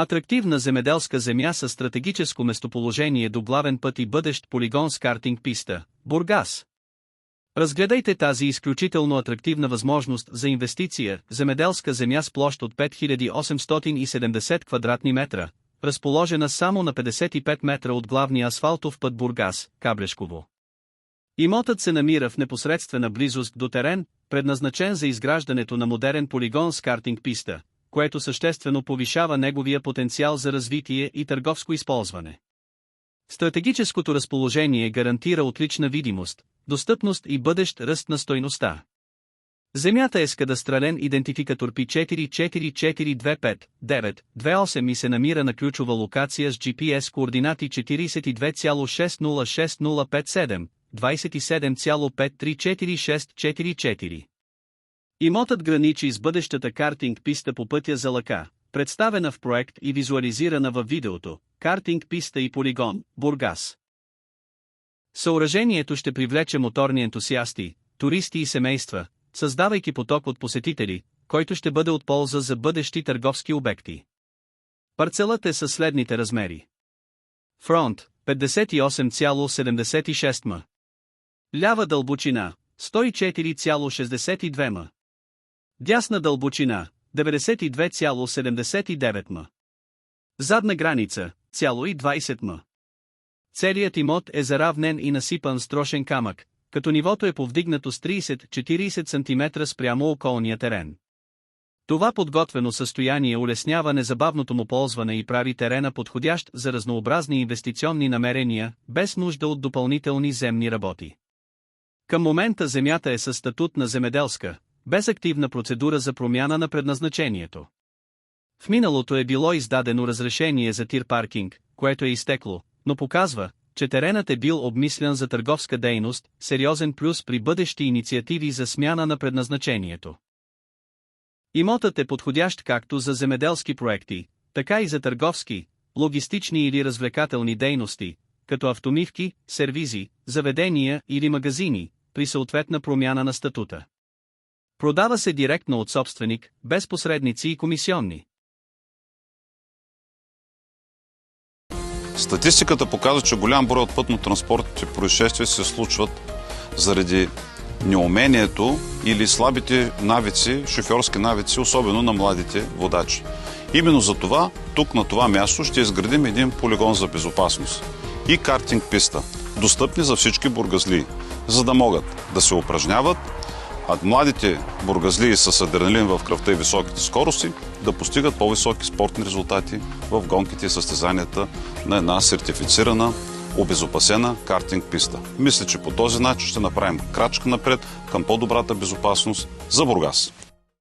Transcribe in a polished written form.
Атрактивна земеделска земя със стратегическо местоположение до главен път и бъдещ полигон с картинг писта, Бургас. Разгледайте тази изключително атрактивна възможност за инвестиция, земеделска земя с площ от 5870 квадратни метра, разположена само на 55 метра от главния асфалтов път Бургас, Каблешково. Имотът се намира в непосредствена близост до терен, предназначен за изграждането на модерен полигон с картинг писта, което съществено повишава неговия потенциал за развитие и търговско използване. Стратегическото разположение гарантира отлична видимост, достъпност и бъдещ ръст на стойността. Земята е с кадастрален идентификатор P44425-928 и се намира на ключова локация с GPS координати 42,606057, 27,534644. Имотът граничи с бъдещата картинг писта по пътя за Лъка, представена в проект и визуализирана във видеото, картинг писта и полигон, Бургас. Съоръжението ще привлече моторни ентусиасти, туристи и семейства, създавайки поток от посетители, който ще бъде от полза за бъдещи търговски обекти. Парцелът е със следните размери. Фронт – 58,76 м. Лява дълбочина – 104,62 м. Дясна дълбочина – 92,79 м. Задна граница – 0,20 м. Целият имот е заравнен и насипан с трошен камък, като нивото е повдигнато с 30-40 см спрямо околния терен. Това подготвено състояние улеснява незабавното му ползване и прави терена подходящ за разнообразни инвестиционни намерения, без нужда от допълнителни земни работи. Към момента земята е със статут на земеделска, без активна процедура за промяна на предназначението. В миналото е било издадено разрешение за тир паркинг, което е изтекло, но показва, че теренът е бил обмислян за търговска дейност, сериозен плюс при бъдещи инициативи за смяна на предназначението. Имотът е подходящ както за земеделски проекти, така и за търговски, логистични или развлекателни дейности, като автомивки, сервизи, заведения или магазини, при съответна промяна на статута. Продава се директно от собственик, без посредници и комисионни. Статистиката показва, че голям брой от пътно-транспортните происшествия се случват заради неумението или слабите навици, шофьорски навици, особено на младите водачи. Именно за това, тук на това място ще изградим един полигон за безопасност и картинг писта, достъпни за всички бургазлии, за да могат да се упражняват, а младите бургазлии с адреналин в кръвта и високите скорости да постигат по-високи спортни резултати в гонките и състезанията на една сертифицирана, обезопасена картинг писта. Мисля, че по този начин ще направим крачка напред към по-добрата безопасност за Бургас.